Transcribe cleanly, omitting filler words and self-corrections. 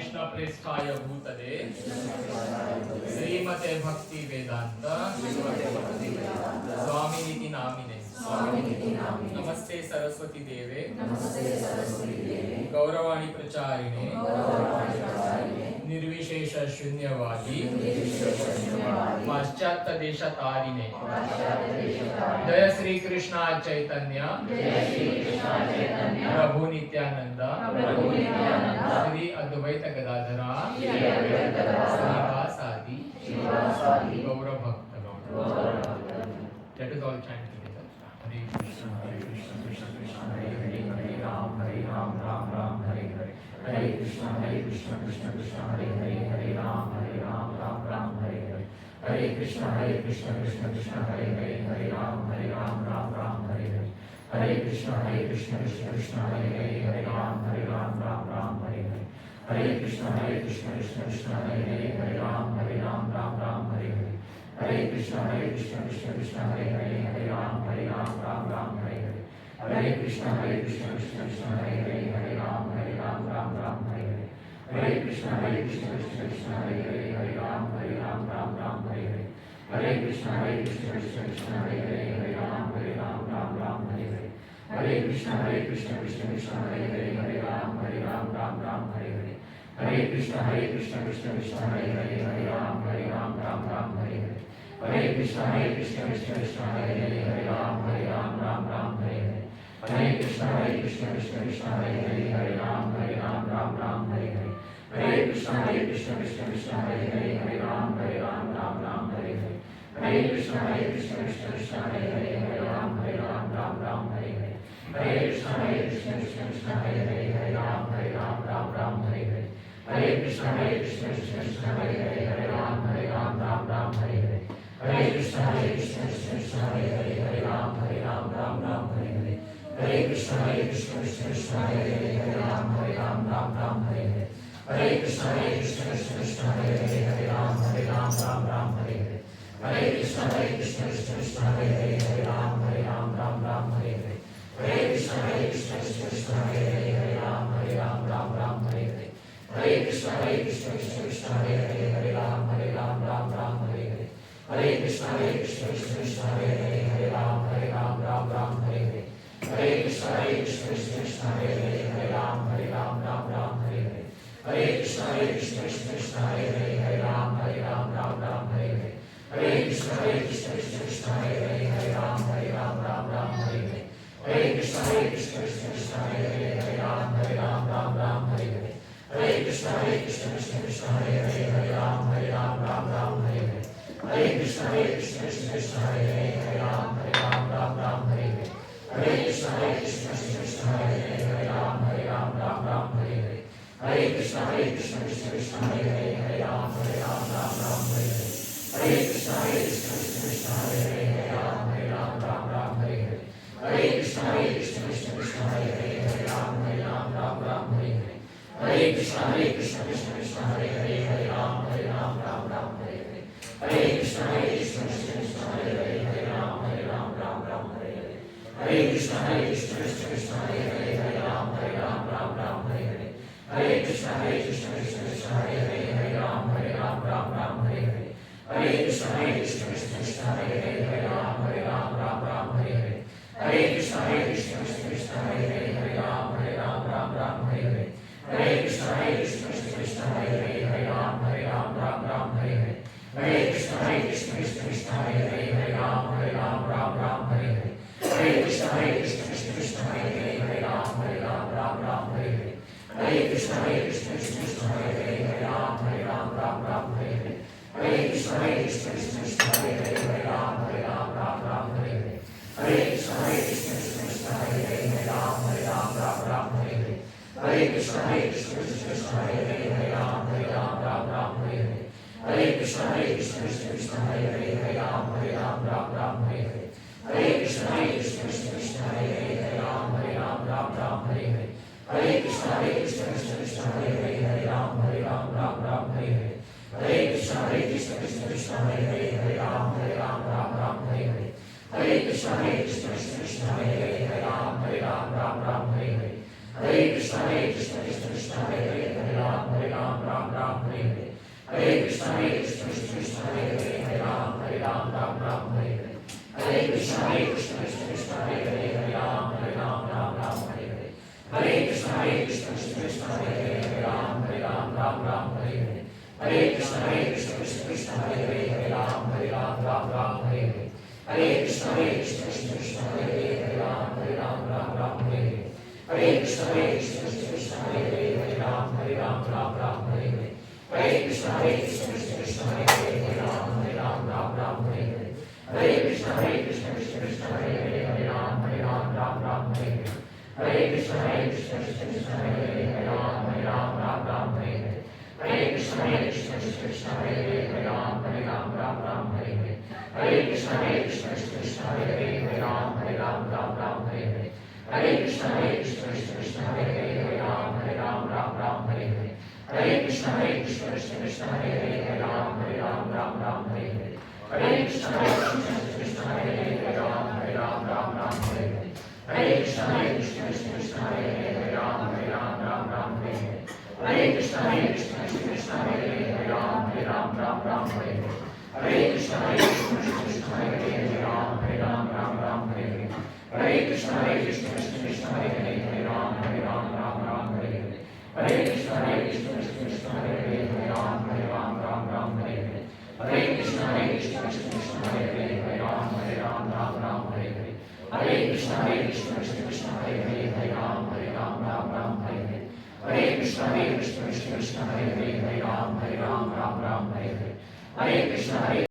कृष्ण प्रेष्ठाय भूतले श्रीमते भक्ति वेदांत स्वामिनिति नामिने नमस्ते सरस्वती देवे गौरवाणी प्रचारिणे निर्विशेष शून्यवादी पाश्चात्य देश तारिणे जय श्री कृष्ण चैतन्य प्रभु नित्यानंद श्री अद्वैत गदाधर श्रीवासादि गौर भक्तगण. That is all chant together. Hare Krishna Krishna Krishna Hare Hare Hare Ram Ram Ram Hare Hare Hare Krishna Krishna Krishna Hare Hare Hare Ram Ram Hare Hare Hare Krishna Krishna Krishna Hare Hare Hare Ram Ram Hare Hare Hare Krishna Krishna Krishna Hare Hare Hare Ram Ram Hare Hare Hare Krishna Krishna Krishna Hare Hare Hare Ram Ram Hare Hare Hare Krishna Krishna Krishna Hare Hare Hare Ram Hare Hare Hare Krishna Krishna Krishna Hare Hare Hare Ram Hare Hare Hare Krishna Krishna Krishna Hare Hare Hare Ram Hare Hare Hare Krishna Krishna Krishna Hare Hare Hare Ram Hare Hare Hare Krishna Krishna Krishna Hare Hare Hare Ram Hare Hare Hare Krishna Krishna Krishna Hare Hare Hare Ram Hare Hare Hare Krishna Krishna Krishna Hare Hare Hare Ram Hare Hare Hare Krishna Krishna Krishna Hare Hare Hare Ram Hare Hare Hare Krishna Krishna Krishna Hare Hare Hare Ram Hare Hare Hare Krishna Krishna Krishna Hare Hare Hare Ram Hare Hare Hare Krishna Krishna Krishna Hare Hare Hare Ram Hare Hare Hare Krishna Krishna Krishna Hare Hare Hare Ram Hare Hare Hare Krishna Krishna Krishna Hare Hare Hare Ram Hare Hare Hare Krishna Krishna Krishna Hare Hare Hare Ram Hare Hare Hare Krishna Krishna Krishna Hare Hare Hare Ram Hare Hare Hare Krishna Krishna Krishna Hare Hare Hare Ram Hare Hare Hare Krishna Krishna Krishna Hare Hare Hare Ram Hare Hare Hare Krishna Krishna Krishna Hare Hare Hare Ram Hare Hare Hare Krishna Krishna Krishna Hare Hare Hare Ram Hare Hare Hare Krishna Krishna Krishna Hare Hare Hare Ram Hare Hare Hare Krishna Krishna Krishna Hare Hare Hare Ram Hare Hare Hare Krishna Krishna Krishna Hare Hare Hare Ram Hare Hare Hare Krishna Krishna Krishna Hare Hare Hare Ram Hare Hare Hare Krishna Krishna Krishna Hare Hare Hare Ram Hare Hare Hare Krishna Krishna Krishna Hare Hare Hare Ram Hare Hare Hare Krishna Krishna Krishna Hare Hare Hare Ram Hare Hare Hare Krishna Krishna Krishna Hare Hare Hare Ram Hare Hare Hare Krishna Krishna Krishna Hare Hare Hare Ram Hare Hare Hare Krishna Krishna Krishna Hare Hare Hare Ram Hare Hare Hare Krishna Krishna Krishna Hare Hare Hare Ram Hare Hare Hare Krishna Krishna Krishna Hare Hare Hare Ram Hare Hare Krishna Krishna Krishna Hare Hare Hare Ram Hare Hare Krishna Krishna Krishna Hare Hare Hare Ram Hare Hare Krishna Krishna Krishna Hare Hare Hare Ram Hare Hare Krishna Krishna Krishna Hare Hare Hare Ram Hare Hare Hare Krishna Krishna Krishna Hare Hare Hare Ram Hare Hare Hare Krishna Krishna Krishna Hare Hare Hare Ram Hare Hare Hare Krishna Krishna Krishna Hare Hare Hare Ram Hare Hare Hare Krishna Krishna Krishna Hare Hare Hare Ram Hare Hare Hare Krishna Krishna Krishna Hare Hare Hare Ram Hare Hare Hare Krishna Krishna Krishna Hare Hare Hare Ram Hare Hare Hare Krishna Krishna Krishna Hare Hare Hare Ram Hare Hare Krishna Krishna Krishna Hare Hare Hare Ram Hare Hare Krishna Krishna Krishna Hare Hare Hare Ram Hare Hare Krishna Krishna Krishna Hare Hare Hare Ram Hare Hare Krishna Krishna Krishna Hare Hare Hare Ram Hare Hare Krishna Krishna Krishna Hare Hare Hare Ram Hare Hare Krishna Krishna Krishna Hare Hare Hare Ram Hare Hare Krishna Krishna Krishna Hare Hare Hare Ram Hare Hare Hare. Hare Krishna Krishna Krishna Hare Hare, Hare Ram Ram Ram Hare Hare. Hare Krishna Krishna Krishna Hare Hare, Hare Ram Ram Hare Hare. Hare Krishna Krishna Krishna Hare Hare, Hare Ram Ram Hare Hare. Hare Krishna Krishna Krishna Hare Hare, Hare Ram Ram Hare Hare. Hare Krishna Krishna Krishna Hare Hare, Hare Ram Ram Hare Hare. Hare Krishna Krishna Krishna Hare Hare, Hare Ram Ram Hare Hare. Hare Krishna Krishna Krishna Hare Hare, Hare Ram Ram Hare Hare. Hare Krishna Krishna Krishna Hare Hare, Hare Ram Ram Hare Hare. Hare Krishna Krishna Krishna Hare Hare, Hare Ram Ram Hare Hare. Hare Krishna Krishna Krishna Hare Hare, Hare Ram Ram Hare Hare. Hare Krishna Krishna Krishna Hare Hare, Hare Ram Ram Hare Hare. Hare Krishna Krishna Krishna Hare Hare, Hare Ram Ram Hare Hare. Hare Krishna Krishna Krishna Hare Hare, Hare Ram Ram Hare Hare. Hare Krishna Krishna Krishna Hare Hare, Hare Ram Ram Hare Hare. Hare Krishna Krishna Krishna Hare Hare, Hare Ram Ram Hare Hare. Hare Krishna Krishna Krishna Hare Hare, Hare Ram Ram Hare Hare. Hare Krishna Krishna Krishna Hare Hare, Hare Ram Ram Hare Hare. Hare Krishna Krishna Krishna Hare Hare, Hare Ram Ram Hare Hare. Hare Krishna Krishna Krishna Hare Hare, Hare Ram Ram Hare Hare. Hare Krishna Krishna Krishna Hare Hare, Hare Ram Ram Hare Hare. Hare Krishna Krishna Krishna Hare Hare, Hare Ram Ram Hare Hare. Hare Krishna Krishna Krishna Hare Hare, Hare Ram Ram Hare Hare. Hare Krishna